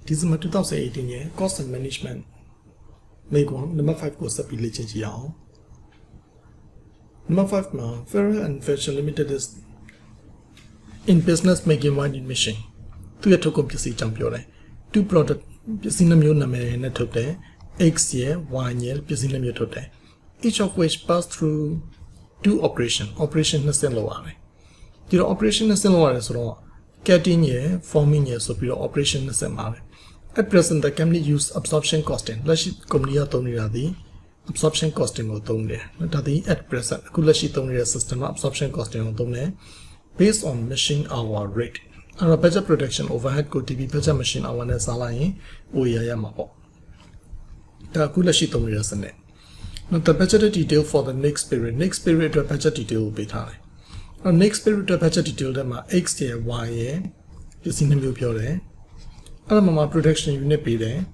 December 2018 year cost and management make one number 5 course up in Number 5 ma Ferrer and Fashion Limited is in business making winding machine. 2 year token PC champion. 2 product PC namyo name net tote X year, Y year PC namyo tote. Each of which pass through 2 operation na sen lo are. The operation na sen lo are so cutting year, forming year so pure operation na sen mare. At present the company use absorption costing. Lashi company the absorption costing or at present Kulashi system absorption costing based on machine hour rate. And a better production overhead could be better machine hour and salary Uyayamapo. The Kulashi now the better detail for the next period. Next period the better detail will be high. Now next period the better detail them are X year, Y year, is in the new pure. And production unit be there.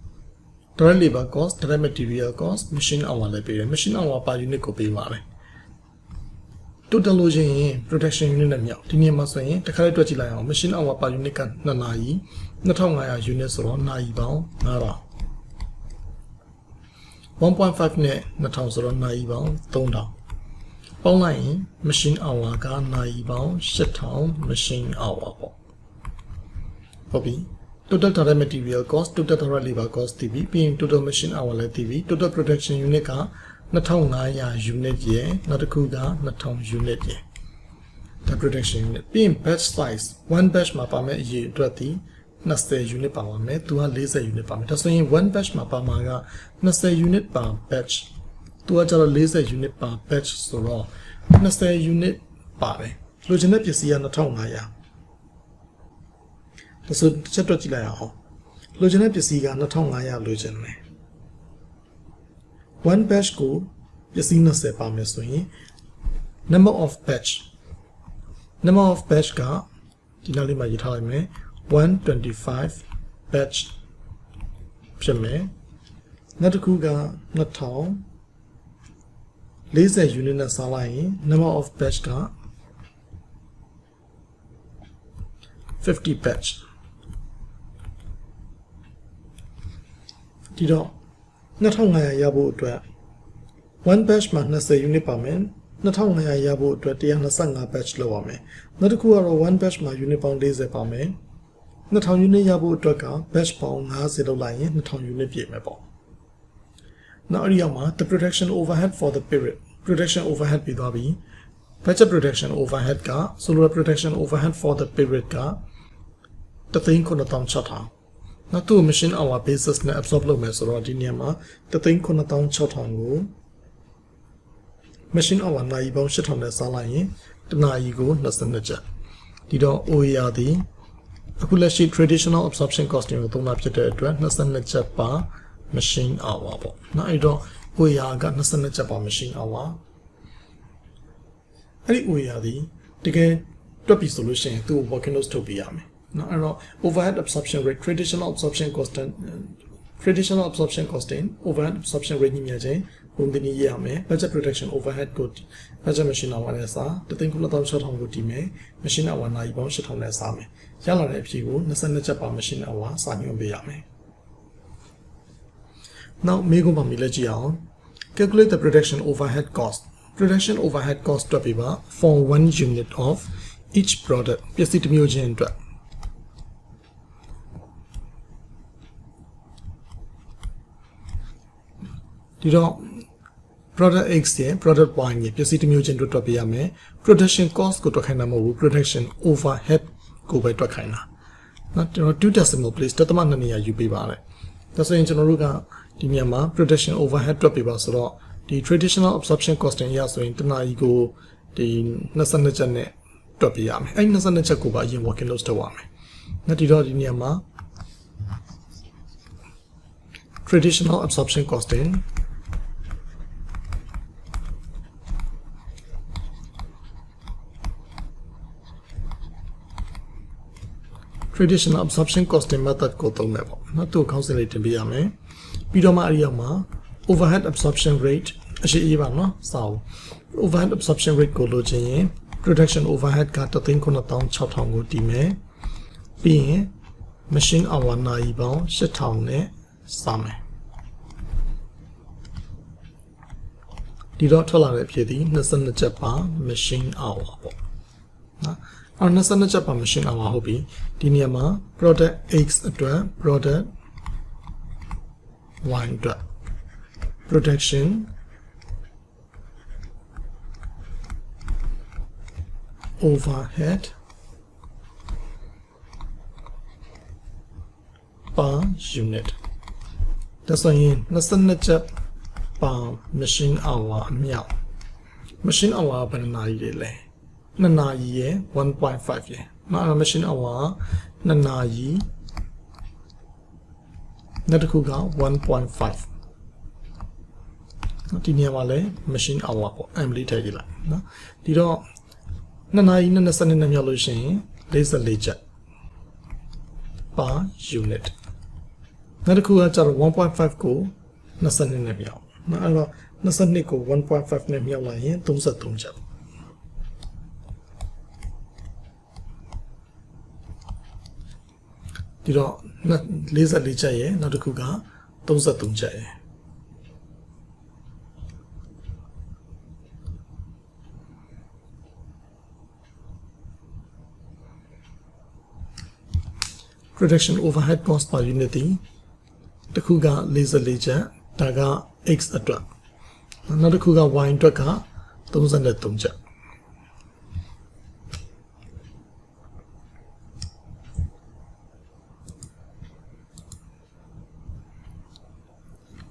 Direct labor cost, direct material cost, machine hour labor, machine hour per unit ko pay mare. Total lodging production unit na miao. Tini ma so yin takha twet chi lai aw machine hour per unit ka 2 nayi 2500 unit so ro nayi baung 5000. 1.5 net 2000 so ro nayi baung 3000. Paung lai yin machine hour ka nayi baung 8000 machine hour po. Hobi total direct material cost, total direct labor cost TV, being total machine hour TV, total production unit ka 2500 unit ye, not a kuga, 2000 unit ye. The production unit being batch size, one batch mapame ye 30, naste unit power me, 2 laser unit power. That's why one batch mapamaga, naste unit per batch, 2 laser unit per batch so raw, naste unit pare. Loginet is here 2500. So chất chỉ là họ lôi nó chỉ là nó thông ngay à lôi này one batch của chỉ nó sẽ bao nhiêu số number of batch cả thì nào đi mà gì thôi mấy 125 batch xem mấy nó được cũng cả nó tháo lấy ra unit là sao lại number of batch cả 50 batch. Thì đó, nó thông ngày ya bộ tuyệt. One batch mà nó sẽ unit pa men, nó thông ngày ya bộ tuyệt thì nó sang ngà batch lâu mà. Nó được qua rồi one batch mà unit pa lấy ra pa men, nó thông unit ya bộ tuyệt cả batch pa ngà sẽ lâu lại nó thông unit bị mà bỏ. Nó ở đây mà the production overhead for the period, production overhead bị đó bị, batch production overhead cả, solar production overhead for the period cả, the thing còn tông chặt hàng. Now to machine hour basis na absorb lo me so ro di niam ma 3,9600 ko machine hour nayi baung 8000နဲ့စားလိုက်ရင်တနာရီကို22ကျပ်ဒီတော့ OER သည်အခုလက်ရှိ traditional absorption costing ကိုသုံးတာဖြစ်တဲ့အတွက်22ကျပ်ပါ machine hour ပေါ့နော်အဲ့တော့ OER က22ကျပ်ပါ machine hour အဲ့ဒီ OER သည်တကယ်တွက်ပြီဆိုလို့ရှိရင်သူ့ working notes ထုတ်ပေးရမယ်No, overhead absorption rate, traditional absorption costing, overhead absorption rate ni chain, bumdini ye ame, budget protection overhead code, budget machine hour ne sa, the thing kula taw shot hong ko ti me, machine hour na yi baung 8000နဲ့စားမယ်။ရလာတဲ့အဖြေကို22ချက်ပါ machine hour စာညွှန်းပေးရမယ်။ Now မေးခွန်းပါမိလက်ကြည့်အောင် calculate the production overhead cost. Production overhead cost တွက်ပြီးပါ for 1 unit of each product ပစ္စည်းတစ်မျိုးချင်းအတွက်ဒီတော့ product X ရဲ့ product Y ရဲ့ပစ္စည်းတစ်မျိုးချင်းတွက်ပြရမယ် production cost ကိုတွက်ခိုင်းတာမဟုတ်ဘူး production overhead ကိုပဲတွက်ခိုင်းတာနော်ကျွန်တော် 2 decimal place တသမ2နေရာယူပေးပါတယ်ဒါဆိုရင်ကျွန်တော်တို့ကဒီနေရာမှာ production overhead တွက်ပြပါဆိုတော့ဒီ traditional absorption costing ရဆိုရင်တနာရီကိုဒီ22ချက်နဲ့တွက်ပြရမယ်အဲ့22ချက်ကိုပါအရင် working notes ထုတ်ရမယ်နော်ဒီတော့ဒီနေရာမှာ traditional absorption costing traditional absorption costing method ကိုသုံးမယ်ပေါ့နော်သူ့ခေါင်းစဉ်လေးတင်ပြရမယ်ပြီးတော့မှအဲ့ဒီအောက်မှာ overhead absorption rate အရှိအေးပါနော်စာအုပ် overhead absorption rate ကိုလိုချင်ရင် production overhead က 39600 ကိုတည်မယ်ပြီးရင် machine hour နာရီပေါင်း8000နဲ့စာမယ်ဒီတော့ထွက်လာတဲ့အဖြစ်ဒီ22ချက်ပါ machine hour ပေါ့နော်အဲ့22ချက်ပါ machine hour ဟုတ်ပြီဒီနေရာမှာ product X အတွက် product Y အတွက် production overhead per unit ဒါဆိုရင်22ချက်ပါ machine hour အမြောက် machine hour ဘယ်နှစ်နာရီလဲ2နာရီရယ် 1.5 ရယ်နော် machine hour 2နာရီနောက်တစ်ခုက 1.5 ဒီနေရာမှာလဲ machine hour ပေါ့ ML ထည့်ကြည့်လိုက်နော်ဒီတော့2နာရီနဲ့22နဲ့မြောက်လို့ရှိရင်44ချက် per unit နောက်တစ်ခုကကျတော့ 1.5 ကို22နဲ့မြောက်နော်အဲ့တော့22ကို 1.5 နဲ့မြောက်လိုက်ရင်33ချက်ဒီတော့44ချက်ရဲ့နောက်တစ်ခုက33ချက်ရဲ့production overhead cost per unit တစ်ခုက44ချက်ဒါက X အတွက်နောက်တစ်ခုက Y အတွက်က33ချက်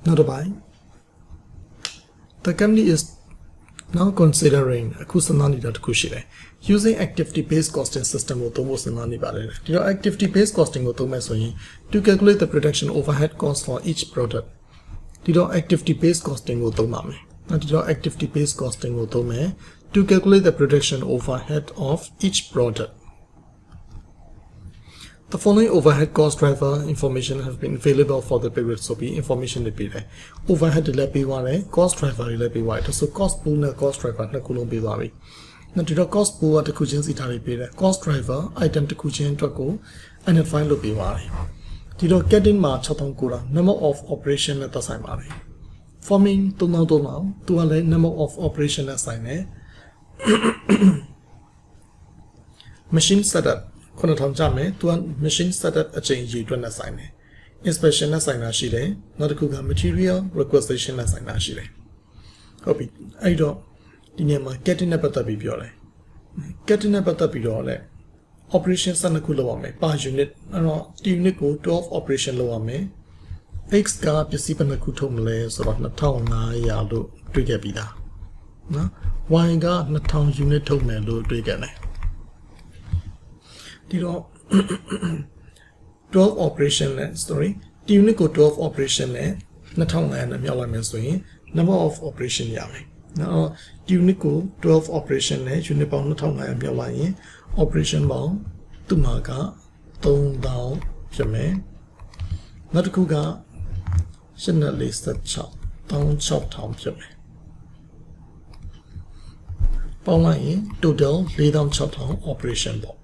နောက်တစ်ပိုင်း the company is now considering အခုစဉ်းစားနေတာတစ်ခုရှိတယ် using activity based costing system ကိုသုံးဖို့စဉ်းစားနေပါတယ်ဒီတော့ activity based costing ကိုသုံးမယ်ဆိုရင် to calculate the production overhead cost for each product ဒီတော့ activity based costing ကိုသုံးပါမယ်ဒီတော့ activity based costing ကိုသုံးမယ် to calculate the production overhead of each product The following overhead cost driver information has been available for the period so be information တွေပေးတယ် overhead တွေလည်းပေးသွားတယ် cost driver တွေလည်းပေးသွားတယ်ဆို cost pool နဲ့ cost driver နှစ်ခုလုံးပေးသွားပြီနောက်ဒီတော့ cost pool ကတစ်ခုချင်းစီထားပြီးပေးတယ် cost driver item တစ်ခုချင်းအတွက်ကို identify လုပ်ပေးပါတယ်ဒီတော့ getting မှာ6000ကိုတာ number of operation နဲ့သက်ဆိုင်ပါတယ် forming 3000သူကလည်း number of operation နဲ့ဆိုင်တယ် machine setup 9000ကြမယ်သူက machine setup အချိန်ရေအတွက်နဲ့ဆိုင်တယ် inspection နဲ့ဆိုင်တာရှိတယ်နောက်တစ်ခုက material requisition နဲ့ဆိုင်တာရှိတယ်ဟုတ်ပြီအဲ့တော့ဒီနေရာမှာ getting နဲ့ပတ်သက်ပြီးပြောတယ် getting နဲ့ပတ်သက်ပြီးတော့လည်း operation 12ခုလုပ်ရမယ် per unit အဲ့တော့ unit ကို12 operation လုပ်ရမယ် X ကပစ္စည်းဘယ်နှခုထုတ်မလဲဆိုတော့2500လို့တွေးခဲ့ပြီးသားနော် Y က2000 unit ထုတ်မယ်လို့တွေးခဲ့တယ်ဒီတော့ 12 operation နဲ့ unit ကို12 operation နဲ့2500နဲ့မြောက်လိုက်မယ်ဆိုရင် number of operation ရမယ်နော် unit ကို12 operation နဲ့ unit ပေါင်း2500မြောက်လိုက်ရင် operation ပေါင်းသူ့မှာက3000ဖြစ်မယ်နောက်တစ်ခုက846 16000ဖြစ်မယ်ပေါင်းလိုက်ရင် total 46000 operation ပေါ့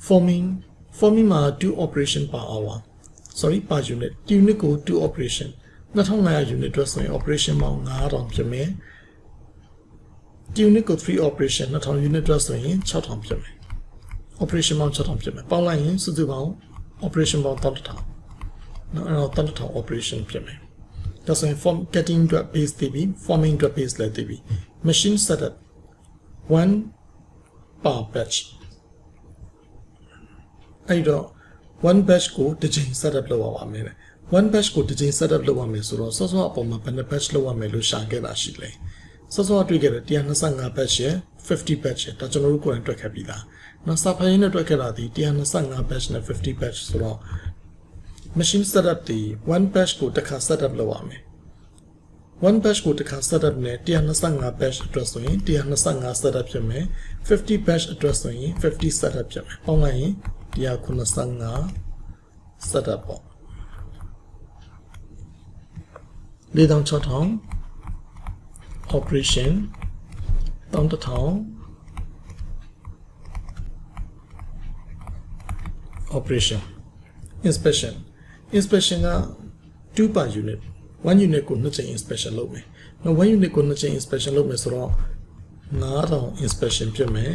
forming မှာ 2 operation per hour per unit unit ကို2 operation 2500 unit အတွက်ဆိုရင် operation ပေါင်း9000ဖြစ်မယ် unit ကို3 operation 2000 unit အတွက်ဆိုရင်6000ဖြစ်မယ် operation ပေါင်း6000ဖြစ်မယ်ပေါင်းလိုက်ရင်စုစုပေါင်း operation ပေါင်း1000နော်အဲ့တော့1000 operation ဖြစ်မယ်ဒါဆိုရင် form getting အတွက် base တည်ပြီး forming အတွက် base လည်းတည်ပြီး machine setup 1 per batchအဲ့တော့ one batch ကိုတစ်ချိန် setup လုပ်ရပါမယ် one batch ကိုတစ်ချိန် setup လုပ်ရမယ်ဆိုတော့စောစောအပေါ်မှာဘယ်နှ batch လုပ်ရမယ်လို့ရှာခဲ့တာရှိလဲစောစောတွေ့ခဲ့တယ်125 batch ရယ်50 batch ရယ်ဒါကျွန်တော်တို့ကိုယ်တိုင်တွေ့ခဲ့ပြီးသားနောက်စာဖတ်ရင်းနဲ့တွေ့ခဲ့တာဒီ125 batch နဲ့50 batch ဆိုတော့ machine setup ဒီ one batch ကိုတစ်ခါ setup လုပ်ရမယ် one batch ကိုတစ်ခါ setup နဲ့125 batch အတွက်ဆိုရင်125 setup ဖြစ်မယ်50 batch အတွက်ဆိုရင်50 setup ဖြစ်မယ်ပေါင်းလိုက်ရင်195 setup ပေါ့46000 operation 1000 operation inspection inspection က2 per unit 1 unit ကို2ချိန် inspection လုပ်မယ်နော်1 unit ကို2ချိန် inspection လုပ်မယ်ဆိုတော့9000 inspection ဖြစ်မယ်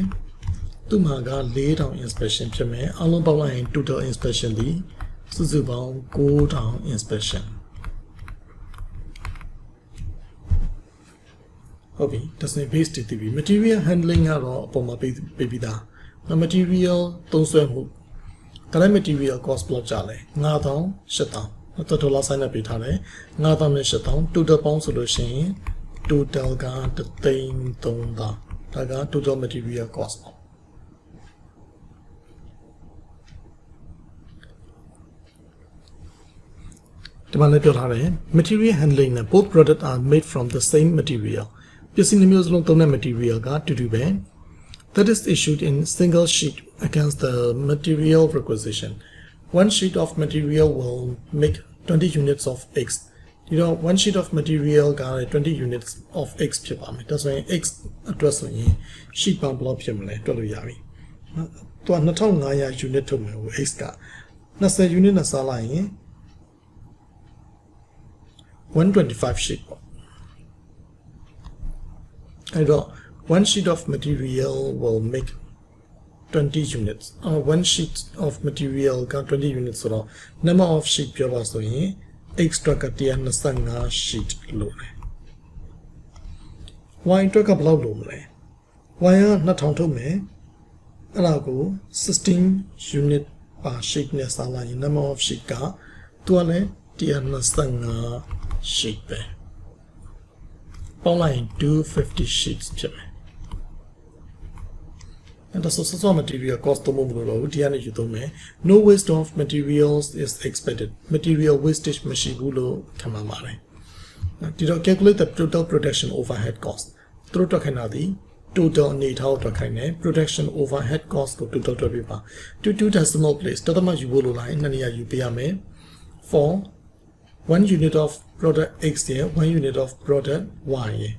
သူ့မှာက4000 inspection ဖြစ်မယ်အလုံးပေါင်းလိုက်ရင် total inspection ဒီစုစုပေါင်း9000 inspection ဟုတ်ပြီဒါဆိုရင် base တည်ပြီ material handling ကတော့အပေါ်မှာပေးပြီးသား material သုံးစွဲမှု current material cost ဘယ်လောက်ကျလဲ9000 8000တော်လာဆိုင်နဲ့ပေးထားတယ်9000နဲ့8000 total ပေါင်းဆိုလို့ရှိရင် total က33000ဒါက total material cost ဒီမှာလည်းပြောထားတယ် material handling နဲ့ both products are made from the same material ပစ္စည်းနှမျိုးစလုံးသုံးတဲ့ material ကတူတူပဲ that is issued in single sheet against the material requisition one sheet of material will make 20 units of X you know one sheet of material က20 units of X ဖြစ်ပါမယ်ဒါဆိုရင် X အတွက်ဆိုရင် sheet ပေါင်းဘယ်လောက်ဖြစ်မလဲတွက်လို့ရပြီသူက2500 unit ထုတ်မယ်ဟို X က20 unit နဲ့စားလိုက်ရင်125 sheet ပေါ့အဲ့တော့ one sheet of material will make 20 units one sheet of material က20 units ဆိုတော့ number of sheet ပြောပါဆိုရင် extra က125 sheet လို့တယ် y အတွက်ကဘယ်လောက်လို့မလဲ y က2000ထုတ်မယ်အဲ့ဒါကို16 unit per sheet နဲ့စားလိုက်ရင် number of sheet ကသူကလည်း125 sheet ပဲပေါင်းလိုက်ရင်250 sheets ဖြစ်မယ်အဲ့ဒါဆို material cost သုံးဖို့မလိုတော့ဘူးဒီကနေယူသုံးမယ် no waste of materials is expected material wastage မရှိဘူးလို့ခံမှပါတယ်ဒီတော့ calculate the total production overhead cost သူတို့တွက်ခိုင်းတာဒီ total အနေထားကိုတွက်ခိုင်းတယ် production overhead cost ကို total တွက်ပြပါ2 decimal place တသမယူဖို့လိုလိုက်နှစ်နေရာယူပေးရမယ် for 1 unit of product X ရယ်1 unit of product Y ရယ်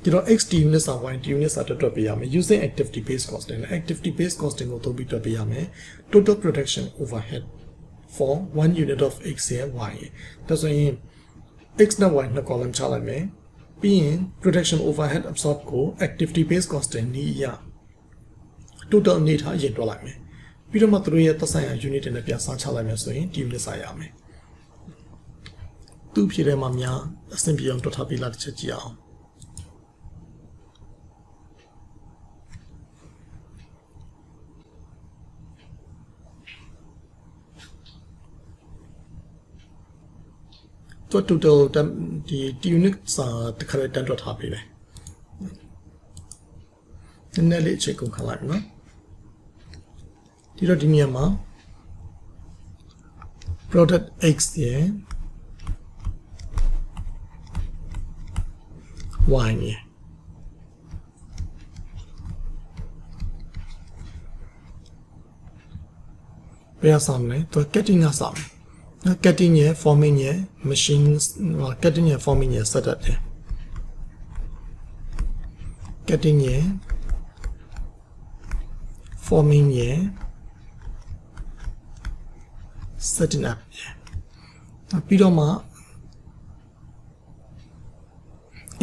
ဒီတော့ X units စာ Y units စာတွက်ပေးရမယ် using activity based costing activity based costing ကိုသုံးပြီးတွက်ပေးရမယ် total production overhead for 1 unit of X ရယ် Y ရယ်ဒါဆိုရင် X နဲ့ Y နှစ် column ချလိုက်မယ်ပြီးရင် production overhead absorb ကို activity based costing နည်းအရ total အနေထားအရင်တွက်လိုက်မယ်ပြီးတော့မှသူတို့ရဲ့သက်ဆိုင်ရာ unit တွေနဲ့ပြန်စားချလိုက်မယ်ဆိုရင်ဒီ unit စာရမယ်သူ့ဖြေထဲမှာများအဆင်ပြေအောင်တွက်ထားပေးလားတစ်ချက်ကြည့်အောင်ตัว total ဒီ unit စာတစ်ခါတည်းတန်းတွက်ထားပေးတယ်နည်းနည်းလေးချိန်ကုန်ခလိုက်နော်ဒီတော့ဒီနေရာမှာ product X ရယ်Y ရယ်ဘယ်အစားမလဲသူ cutting ကစားမယ်cutting ရယ် forming ရယ် machine cutting ရယ် forming ရယ် setup တယ် cutting ရယ် forming ရယ် setting up ရယ်ပြီးတော့မှ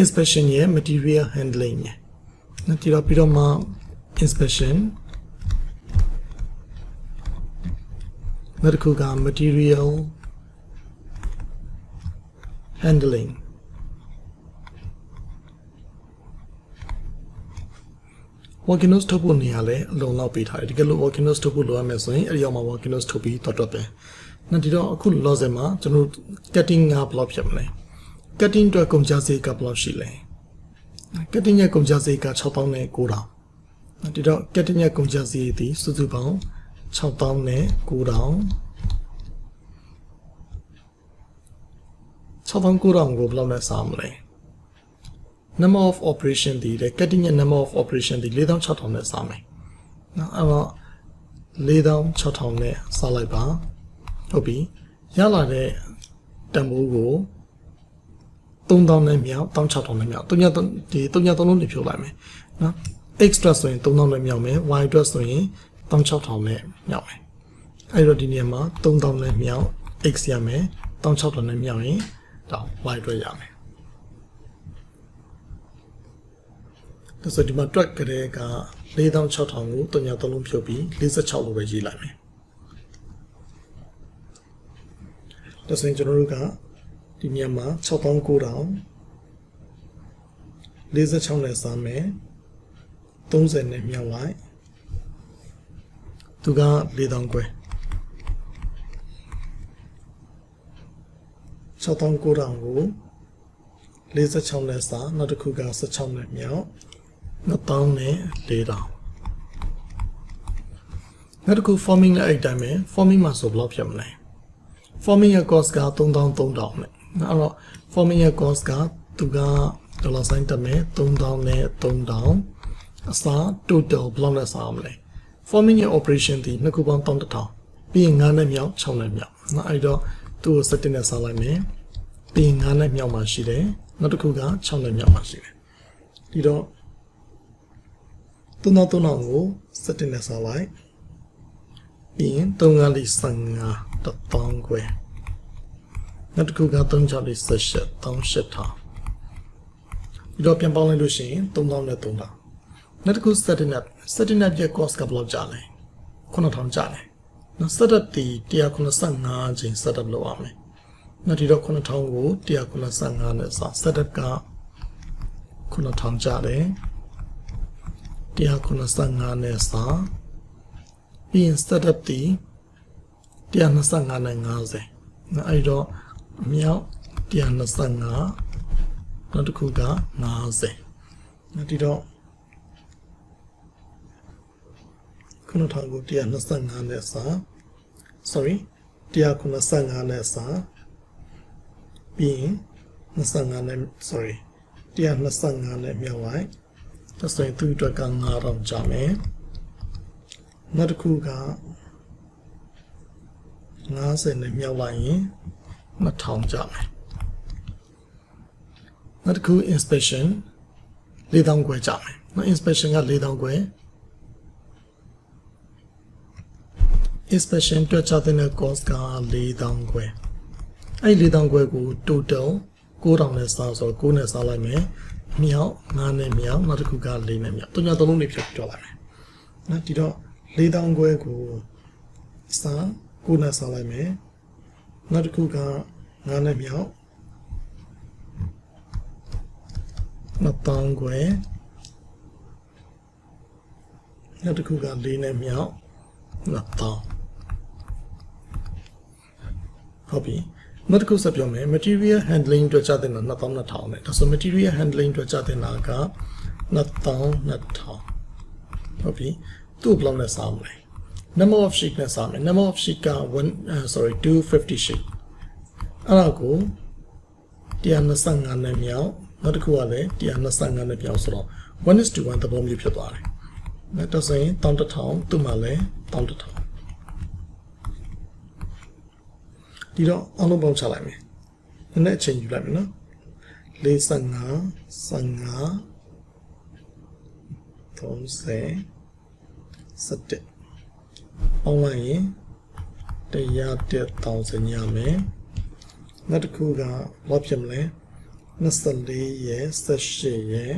inspection ရယ် material handling ရယ်ဒီတော့ပြီးတော့မှ inspectionနောက်တစ်ခုက material handling working notes ထုတ်ဖို့နေရာလဲအလုံးလောက်ပေးထားတယ်ဒီကလို့ working notes ထုတ်ဖို့လိုရမယ်ဆိုရင်အဲ့ဒီအောင်မှာ working notes ထုတ်ပြီးတော့ပဲနောက်ဒီတော့အခုလောဆယ်မှာကျွန်တော် cutting ကဘယ်လောက်ဖြစ်မလဲ cutting အတွက်ကုန်ကျစရိတ်ကဘယ်လောက်ရှိလဲ cutting ရဲ့ကုန်ကျစရိတ်က6000နဲ့9000ဒီတော့ cutting ရဲ့ကုန်ကျစရိတ်ဒီစုစုပေါင်း6000နဲ့9000 6000ကိုဘယ်လောက်နဲ့စားမလဲ number of operation ဒီ cutting ရဲ့ number of operation ဒီ4600နဲ့စားမယ်နော်အဲ့တော့4600နဲ့စားလိုက်ပါဟုတ်ပြီရလာတဲ့တန်ဖိုးကို3000နဲ့မြောက်1600နဲ့မြောက်3ဒီ330လုံးနေဖြုတ်လိုက်မယ်နော် extra ဆိုရင်3000နဲ့မြောက်မယ် y အတွက်ဆိုရင်1600နဲ့မြောက်မယ် အဲ့တော့ဒီနေရာမှာ3000နဲ့မြောက် x ရမယ်1600နဲ့မြောက်ရင်ဒါ y အတွက်ရမယ်ဒါဆိုဒီမှာ track ကလေးက4600ကို3ည3လုံးဖြုတ်ပြီး46လို့ပဲရေးလိုက်မယ်ဒါဆိုရင်ကျွန်တော်တို့ကဒီနေရာမှာ6900 46နဲ့စားမယ်30နဲ့မြောက်လိုက်သူက4000ခွဲ6900ကို46နဲ့စားနောက်တစ်ခုက16နဲ့မြောက်2000နဲ့4000နောက်တစ်ခု forming နဲ့အဲ့တိုင်းပဲ forming မှာဆိုဘယ်လောက်ဖြစ်မလဲ forming ရဲ့ cost က3300နဲ့အဲ့တော့ forming ရဲ့ cost ကသူကဒေါ်လာဆိုင်တက်မယ်3000နဲ့3000အစား total ဘယ်လောက်နဲ့စားမလဲ forming ရဲ့ operation ဒီနှစ်ခုပေါင်း1000ပြီးရင်9နဲ့မြောက်6နဲ့မြောက်နော်အဲ့တော့သူ့ကို7နဲ့စားလိုက်မယ်ပြီးရင်9နဲ့မြောက်မှာရှိတယ်နောက်တစ်ခုက6နဲ့မြောက်မှာရှိတယ်ဒီတော့3000ကို7နဲ့စားလိုက်ပြီးရင်355 1000ခွဲနောက်တစ်ခုက3618 3800ဒီတော့ပြန်ပေါင်းလိုက်လို့ရှိရင်3000နဲ့3000နောက်တစ်ခု setting up ရဲ့ cost ကဘယ်လောက်ကျလဲ9000ကျတယ်နော် setup ဒီ195ချိန် setup လုပ်ရမယ်နောက်ဒီတော့9000ကို195နဲ့စ setup က9000ကျတယ်195နဲ့စပြီးရင် setup ဒီ125နဲ့50နော်အဲ့တော့အမြောက်125နောက်တစ်ခုက50နောက်ဒီတော့9000ကို125နဲ့စာ sorry 195နဲ့စာပြီးရင်25နဲ့ sorry 125နဲ့မြောက်လိုက်ဒါဆိုရင်သူ့အတွက်က9000ကျမယ်နောက်တစ်ခုက50နဲ့မြောက်လိုက်ရင်2000ကျမယ်နောက်တစ်ခု inspection 4000ခွဲကျမယ်နော် inspection က4000ခွဲ inspection တွက်ချတဲ့ cost က4000ခွဲအဲ့4000ခွဲကို total 9000နဲ့စားဆိုတော့9နဲ့စားလိုက်မယ်မြောက်9နဲ့မြောက်နောက်တစ်ခုက4နဲ့မြောက်3ည3လုံးနေဖြစ်တော့လိုက်မယ်နော်ဒီတော့4000ခွဲကိုစား9နဲ့စားလိုက်မယ်နောက်တစ်ခုက9နဲ့မြောက်2000ခွဲနောက်တစ်ခုက4နဲ့မြောက်2000ဟုတ်ပြီနောက်တစ်ခုဆက်ပြောမယ် material handling အတွက်ကြာတဲ့နာ2000နဲ့ဒါဆို material handling အတွက်ကြာတဲ့နာက2000ဟုတ်ပြီသူ့ဘလောက်နဲ့စားမလဲ number of sheet နဲ့စားမယ် number of sheet က250 sheet အဲ့ဒါကို125နဲ့မြောက်နောက်တစ်ခုကလည်း125နဲ့မြောက်ဆိုတော့ 1:1 သဘောမျိုးဖြစ်သွားတယ်ဒါဆိုရင်1100သူ့မှာလည်း1100ဒီတော့အလုံးပေါင်းချလိုက်မယ်နည်းနည်းအချိန်ယူလိုက်မယ်နော်45 15 30 17အောင်လိုက်ရင်100,000ရမယ်နောက်တစ်ခုကဘာဖြစ်မလဲ24ရယ်18ရယ်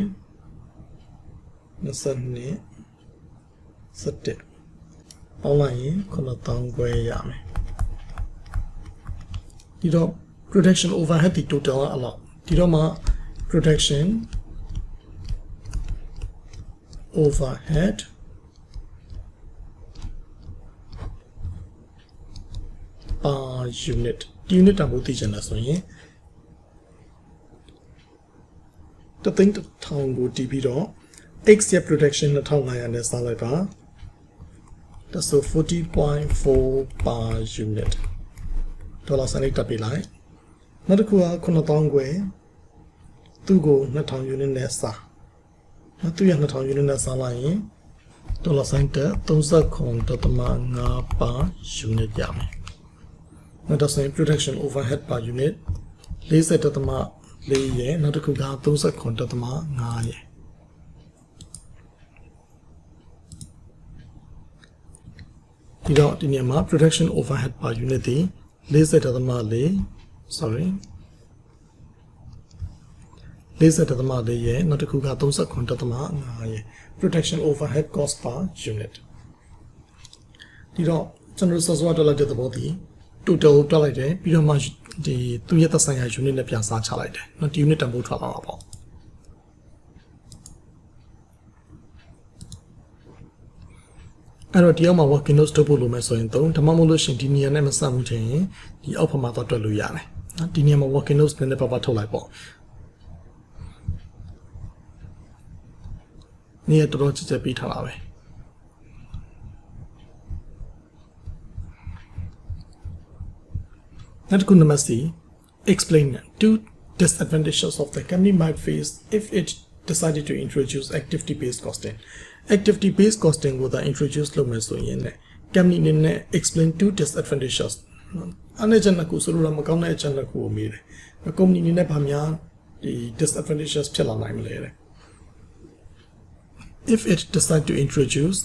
22 17အောင်လိုက်ရင်9,000ခွဲရမယ်ဒီတော့ production overhead ဒီ total အလောက်ဒီတော့မှ production overhead per unit ဒီ unit တန်ဖိုးသိချင်တယ်ဆိုရင်1000ကိုတီးပြီးတော့ x ရဲ့ production 2500နဲ့စားလိုက်ပါဒါဆို 40.4 per unit ဒေါ်လာစံလေးတက်ပေးလိုက်နောက်တစ်ခုက9000ခွဲသူ့ကို2000 unit နဲ့စားနောက်သူ့ရဲ့2000 unit နဲ့စားလိုက်ရင်ဒေါ်လာဆိုင်တက်39.5 per unit ရမယ်နောက်တော့ဆိုရင် production overhead per unit 40.4 ရယ်နောက်တစ်ခုက39.5 ရယ် ဒီတော့ဒီနေရာမှာ production overhead per unit ဒီ40.4 sorry 40.4ရဲ့နောက်တစ်ခုက39.5ရဲ့ production overhead cost per unit ဒီတော့ကျွန်တော်စောစောတွက်လိုက်တဲ့သဘောဒီ total တွက်လိုက်တယ်ပြီးတော့မှဒီသူရဲ့သက်ဆိုင်ရာ unit နဲ့ပြန်စားချလိုက်တယ်နော်ဒီ unit တန်ဖိုးထွက်လာတာပေါ့အဲ့တော့ဒီအောက်မှာ working notes ထုတ်ဖို့လိုမယ်ဆိုရင်3ဒါမှမဟုတ်လို့ရှင်ဒီနေရာနဲ့မဆက်ဘူးချင်းဒီအောက်ဖက်မှာတော့တွက်လို့ရတယ်နော်ဒီနေရာမှာ working notes နဲ့ပါထုတ်လိုက်ပေါ့နေရာတော်တော်ကြက်ပြီးထားတာပဲနောက်တစ်ခုနံပါတ် C explain two disadvantages of the company might face if it decided to introduce activity based costing activity based costing ကိုသာ introduce လုပ်မယ်ဆိုရင်လည်း company အနေနဲ့ explain two disadvantages အနေနဲ့နှစ်ခုဆိုလိုမကောင်းတဲ့အချက်နှစ်ခုကိုမေးတယ် company အနေနဲ့ဗာများဒီ disadvantages ဖြစ်လာနိုင်မလဲတဲ့ if it decide to introduce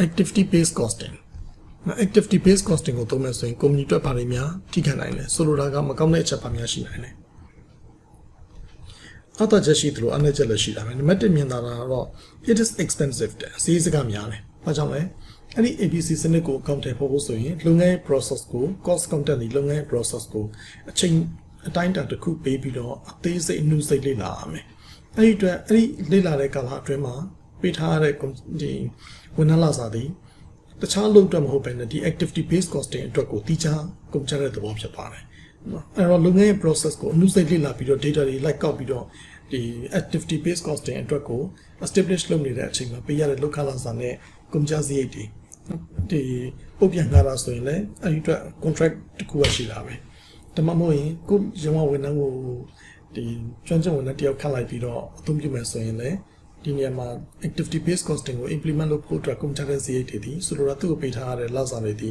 activity based costing activity based costing ကိုသုံးမယ်ဆိုရင် company အတွက်ဘာတွေများထိခိုက်နိုင်လဲဆိုလိုတာကမကောင်းတဲ့အချက်ဘာများရှိနိုင်လဲအတော့ချက်ရှိသလိုအနေချက်လည်းရှိတာပဲနံပါတ်1မြင်တာကတော့ it is expensive တဲ့ဈေးစကားများတယ်ဘာကြောင့်လဲအဲ့ဒီ ABC စနစ်ကိုအကောင့်ထဲပို့ဖို့ဆိုရင်လုပ်ငန်း process ကို cost content ဒီလုပ်ငန်း process ကိုအချိန်အတိုင်းအတာတစ်ခုပေးပြီးတော့အသေးစိတ်အနုစိတ်လေ့လာရမယ်အဲ့ဒီအတွက်အဲ့ဒီလေ့လာတဲ့ကာလအတွင်းမှာပေးထားတဲ့ဒီဝန်ထမ်းလာစာတွေတခြားလုပ်တော့မဟုတ်ဘဲနဲ့ဒီ activity based costing အတွက်ကိုတိကျကုန်ကြတဲ့သဘောဖြစ်ပါတယ်အဲ့တော့လုပ်ငန်းရဲ့ process ကိုအနုစိတ်လေ့လာပြီးတော့ data တွေလိုက်ကောက်ပြီးတော့ဒီ activity based costing အတွက်ကို establish လုပ်နေတဲ့အချိန်မှာပေးရတဲ့လောက်ခလာစာနဲ့ကုန်ကြစရိတ်တွေဒီပုတ်ပြန်လာတာဆိုရင်လည်းအဲ့ဒီအတွက် contract တစ်ခုရှိတာပဲဒါမှမဟုတ်ရင်ကိုရုံးဝဝန်ထမ်းကိုဒီကျွမ်းကျင်ဝန်ထမ်းတယောက်ခန့်လိုက်ပြီးတော့အသုံးပြုမယ်ဆိုရင်လည်းဒီနေရာမှာ activity based costing ကို implement လုပ်ဖို့အတွက်ကုန်ကြတဲ့စရိတ်တွေဒီဆိုလိုတာသူ့ကိုပေးထားရတဲ့လောက်စာတွေဒီ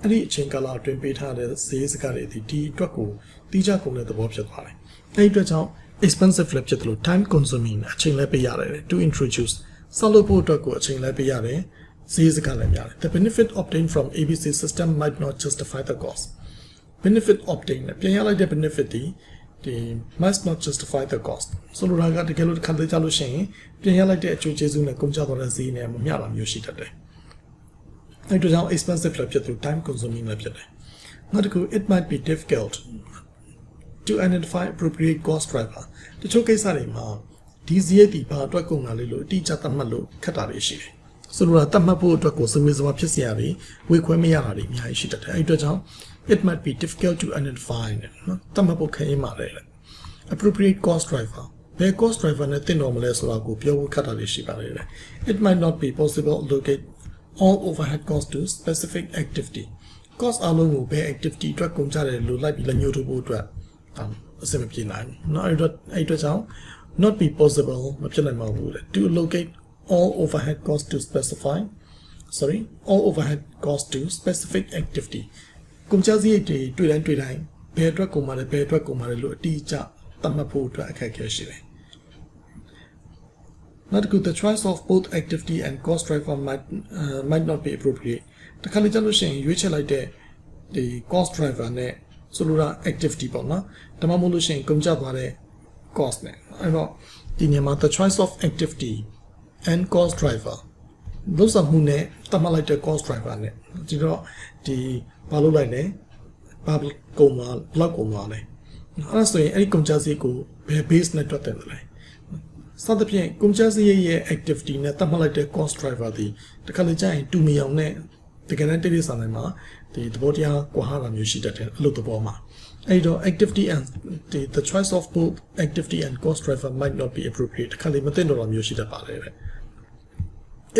အဲ့ဒီအချိန်ကာလအတွင်းပေးထားတဲ့စရိတ်စကားတွေဒီအတွက်ကိုတိကျကုန်တဲ့သဘောဖြစ်သွားတယ်အဲ့ဒီအတွက်ကြောင့် expensive လည်းဖြစ်တယ်လို့ time consuming အချိန်လည်းပေးရတယ် to introduce ဆောက်လုပ်ဖို့အတွက်ကိုအချိန်လည်းပေးရတယ်စရိတ်စကားလည်းများတယ် the benefit obtained from ABC system might not justify the cost benefit obtained ပြန်ရလိုက်တဲ့ benefit ဒီmust not justify the cost ဆိုလိုတာကတကယ်လို့ခက်သေးကြလို့ရှိရင်ပြန်ရလိုက်တဲ့အကျိုးကျေးဇူးနဲ့ကုန်ကျသွားတဲ့ဈေးနဲ့မမျှတာမျိုးရှိတတ်တယ်အဲ့ဒါကြောင့် expensive လည်းဖြစ်တယ် time consuming လည်းဖြစ်တယ်နောက်တစ်ခု it might be difficult to identify appropriate cost driver တချို့ကိစ္စတွေမှာဒီဈေးတွေဘာအတွက်ကုန်တာလဲလို့အတိအကျသတ်မှတ်လို့ခက်တာတွေရှိတယ်ဆိုလိုတာသတ်မှတ်ဖို့အတွက်ကိုစဝေးစဝါဖြစ်စရာတွေဝေခွဲမရတာတွေအများကြီးရှိတတ်တယ်အဲ့ဒါကြောင့်it might be difficult to identify နော်တမဖို့ခဲမှာလေ appropriate cost driver ဘယ် cost driver နဲ့တင်တော်မလဲဆိုတာကိုပြောဖို့ခက်တာလေးရှိပါလေ it might not be possible to locate all overhead costs to specific activity cost အလုံးကိုဘယ် activity အတွက်ကုန်ကြတယ်လို့လိုက်ပြီးလက်ညှိုးထိုးဖို့အတွက်အဆင်မပြေနိုင်ဘူးနော်အဲ့အတွက်ကြောင့် not be possible မဖြစ်နိုင်ပါဘူး to locate all overhead costs to all overhead costs to specific activityကုန်ကြစရိတ်တွေတွေ့တိုင်းဘယ်အတွက်ကုန်ပါလဲဘယ်အတွက်ကုန်ပါလဲလို့အတိအကျသတ်မှတ်ဖို့အတွက်အခက်အခဲရှိတယ်နောက်တစ်ခု the choice of both activity and cost driver might not be appropriate တခါလေကြာလို့ရှိရင်ရွေးချယ်လိုက်တဲ့ဒီ cost driver နဲ့ဆိုလိုတာ activity ပေါ့နော်ဒါမှမဟုတ်လို့ရှိရင်ကုန်ကျသွားတဲ့ cost နဲ့အဲ့တော့ဒီနေရာမှာ the choice of activity and cost driver လို့ဆိုမှုနဲ့သတ်မှတ်လိုက်တဲ့ cost driver နဲ့ဒီတော့ဒီဘာလို့လိုက်လဲဘာကုန်မှာဘလောက်ကုန်မှာလဲအဲ့ဒါဆိုရင်အဲ့ဒီကုန်ကြစရိတ်ကိုဘယ် base နဲ့တွက်တယ်လဲစသဖြင့်ကုန်ကြစရိတ်ရဲ့ activity နဲ့သတ်မှတ်လိုက်တဲ့ cost driver ဒီတခါလေကြာရင်တူမီအောင်နဲ့တကယ်တမ်းတိတိကျကျမှာဒီသဘောတရားကွာဟတာမျိုးရှိတတ်တယ်အလုပ်သဘောမှာအဲ့တော့ activity and the choice of both activity and cost driver might not be appropriate တခါလေမသိတော့မျိုးရှိတတ်ပါတယ်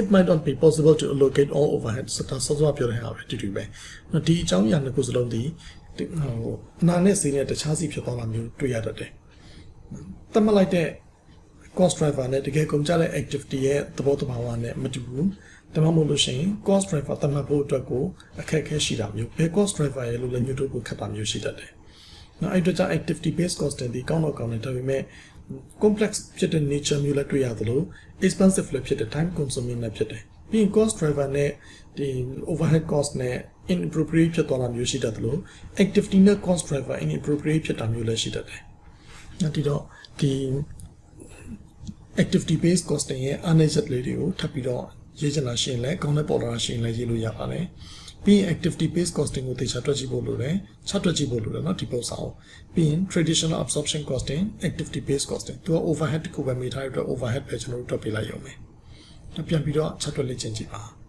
it might not be possible to allocate all overheads ဆိုတာစောစောပြောတဲ့ဟာပဲတူပဲဒီအကြောင်းအရာနှစ်ခုစလုံးဒီနာနဲ့စီနဲ့တခြားစီဖြစ်သွားတာမျိုးတွေ့ရတတ်တယ်တတ်မှတ်လိုက်တဲ့ cost driver နဲ့တကယ်ကုန်ကြတဲ့ activity ရဲ့သဘောတဘာဝနဲ့မတူဘူးဒါမှမဟုတ်လို့ရှိရင် cost driver တတ်မှတ်ဖို့အတွက်ကိုအခက်အခဲရှိတာမျိုးဘယ် cost driver ရဲ့လို့လည်းညှို့ထုတ်ဖို့ခက်တာမျိုးရှိတတ်တယ်နောက်အဲ့တော့ activity based costing ဒီကောင်းတော့ကောင်းတယ်ဒါပေမဲ့ complex ဖြစ်တဲ့ nature မျိုးလည်းတွေ့ရသလို expensive လည်းဖြစ်တဲ့ time consuming လည်းဖြစ်တယ် ပြီးရင် cost driver နဲ့ဒီ overhead cost နဲ့ inappropriate ဖြစ်သွားတာမျိုးရှိတတ်တယ်လို့ activity နဲ့ cost driver inappropriate ဖြစ်တာမျိုးလည်းရှိတတ်တယ်။ဒီတော့ဒီ activity based costing ရဲ့ analysis လေးတွေကိုထပ်ပြီးတော့ရေးချင်တာရှိရင်လည်းကောင်းတဲ့ပေါ်လာတာရှိရင်လည်းရေးလို့ရပါတယ်။ပြီးရင် activity based costing ကိုသေချာတွက်ကြည့်ဖို့လိုတယ်။တွက်ကြည့်ဖို့လိုတယ်เนาะဒီပုံစံအောင်။ပြီးရင် traditional absorption costing activity based costing သူက overhead တစ်ခုပဲမိထားရတဲ့ overhead ပဲကျွန်တော်တို့တွက်ပေးလိုက်ရုံပဲ။ပြန်ပြီးတော့တွက်လေ့ကျင့်ကြည့်ပါ။